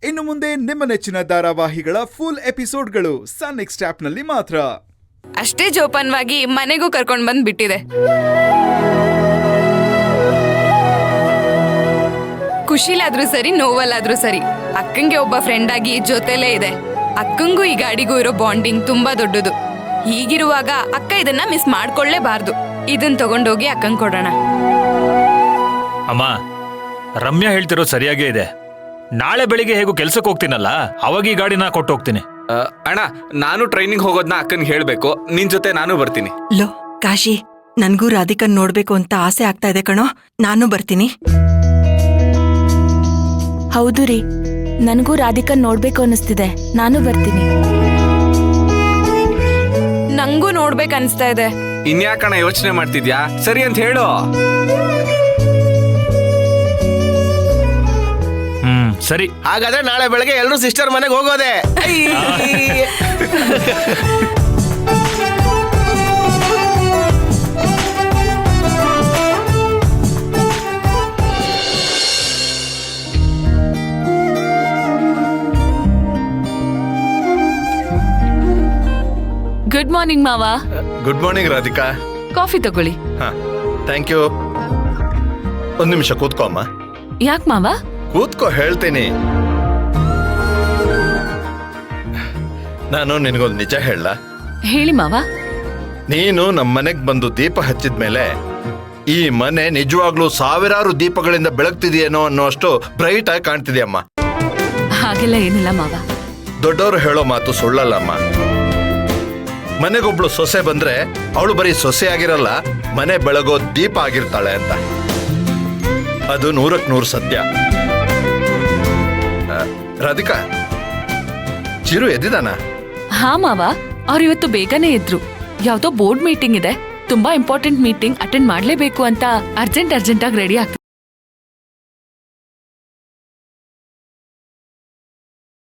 ಇನ್ನು ಮುಂದೆ ನಿಮ್ಮ ನೆಚ್ಚಿನ ಧಾರಾವಾಹಿಗಳ ಫುಲ್ ಎಪಿಸೋಡ್ಗಳು ಸನ್ ನೆಕ್ಸ್ಟ್ ಆಪ್ನಲ್ಲಿ ಮಾತ್ರ. ಅಷ್ಟೇ ಜೋಪಾನವಾಗಿ ಮನೆಗೂ ಕರ್ಕೊಂಡ್ ಬಂದ್ ಬಿಟ್ಟಿದೆ. ಖುಷಿಲಾದ್ರೂ ಸರಿ, ನೋವಲ್ಲಾದ್ರೂ ಸರಿ, ಅಕ್ಕಂಗೆ ಒಬ್ಬ ಫ್ರೆಂಡ್ ಆಗಿ ಜೊತೆಲೇ ಇದೆ. ಅಕ್ಕಂಗೂ ಈ ಗಾಡಿಗೂ ಇರೋ ಬಾಂಡಿಂಗ್ ತುಂಬಾ ದೊಡ್ಡದು. ಹೀಗಿರುವಾಗ ಅಕ್ಕ ಇದನ್ನ ಮಿಸ್ ಮಾಡ್ಕೊಳ್ಳೇಬಾರ್ದು. ಇದನ್ ತಗೊಂಡೋಗಿ ಅಕ್ಕಂಗ್ ಕೊಡೋಣ. ಅಮ್ಮ, ರಮ್ಯಾ ಹೇಳ್ತಿರೋದು ಸರಿಯಾಗೇ ಇದೆ. ನಾಳೆ ಬೆಳಿಗ್ಗೆ ಹೇಗೂ ಕೆಲ್ಸಕ್ಕೆ ಹೋಗ್ತೀನಲ್ಲ, ಅವಾಗ ಈ ಗಾಡಿನ ಕೊಟ್ಟು ಹೋಗ್ತೀನಿ. ಅಣ್ಣ, ನಾನು ಟ್ರೈನಿಂಗ್ ಹೋಗೋದ್ನ ಅಕ್ಕನ್ಗೆ ಹೇಳ್ಬೇಕು. ನಿನ್ ಜೊತೆ ನಾನು ಬರ್ತೀನಿ. ಲೋ ಕಾಶಿ, ನನ್ಗೂ ರಾಧಿಕನ್ ನೋಡ್ಬೇಕು ಅಂತ ಆಸೆ ಆಗ್ತಾ ಇದೆ ಕಣೋ. ನಾನು ಬರ್ತೀನಿ. ಹೌದು ರೀ, ನನಗೂ ರಾಧಿಕನ್ ನೋಡ್ಬೇಕು ಅನ್ನಿಸ್ತಿದೆ. ನಾನು ಬರ್ತೀನಿ. ನಂಗೂ ನೋಡ್ಬೇಕು ಅನ್ಸ್ತಾ ಇದೆ. ಇನ್ಯಾಕಣ ಯೋಚನೆ ಮಾಡ್ತಿದ್ಯಾ? ಸರಿ ಅಂತ ಹೇಳು. ಸರಿ. ಹಾಗಾದ್ರೆ ನಾಳೆ ಬೆಳಗ್ಗೆ ಎಲ್ಲರೂ ಸಿಸ್ಟರ್ ಮನೆಗೆ ಹೋಗೋದೆ. ಗುಡ್ ಮಾರ್ನಿಂಗ್ ಮಾವ. Good morning Radhika. ಕಾಫಿ ತಗೊಳ್ಳಿ. ಹಾ, ಥ್ಯಾಂಕ್ ಯು. ಒಂದ್ ನಿಮಿಷ ಕೂತ್ಕೋ ಅಮ್ಮ. ಯಾಕೆ ಮಾವ? ಕೂತ್ಕೋ, ಹೇಳ್ತೀನಿ. ನಾನು ನಿನಗೊಂದು ನಿಜ ಹೇಳ. ಹೇಳಿ ಮಾವ. ನೀನು ನಮ್ಮ ಮನೆಗ್ ಬಂದು ದೀಪ ಹಚ್ಚಿದ್ಮೇಲೆ ಈ ಮನೆ ನಿಜವಾಗ್ಲೂ ಸಾವಿರಾರು ದೀಪಗಳಿಂದ ಬೆಳಗ್ತಿದೆಯೇನೋ ಅನ್ನೋಷ್ಟು ಬ್ರೈಟ್ ಆಗಿ ಕಾಣ್ತಿದ್ಯಮ್ಮ. ಹಾಗೆಲ್ಲ ಏನಿಲ್ಲ ಮಾವ. ದೊಡ್ಡವರು ಹೇಳೋ ಮಾತು ಸುಳ್ಳಲ್ಲಮ್ಮ. ಮನೆಗೊಬ್ಳು ಸೊಸೆ ಬಂದ್ರೆ ಅವಳು ಬರೀ ಸೊಸೆ ಆಗಿರಲ್ಲ, ಮನೆ ಬೆಳಗೋ ದೀಪ ಆಗಿರ್ತಾಳೆ ಅಂತ. ಅದು 100% ಸತ್ಯ. ರಾಧಿಕಾ, ಚಿರು ಎದ್ದಿದಾನ? ಹಾ ಮಾವ, ಅವ್ರು ಇವತ್ತು ಬೇಗನೆ ಎದ್ರು. ಯಾವ್ದೋ ಬೋರ್ಡ್ ಮೀಟಿಂಗ್ ಇದೆ, ತುಂಬಾ ಇಂಪಾರ್ಟೆಂಟ್ ಮೀಟಿಂಗ್ ಅಟೆಂಡ್ ಮಾಡ್ಲೇಬೇಕು ಅಂತ ಅರ್ಜೆಂಟ್ ಆಗಿ ರೆಡಿ ಆಗ್ತಿದ್ದಾರೆ.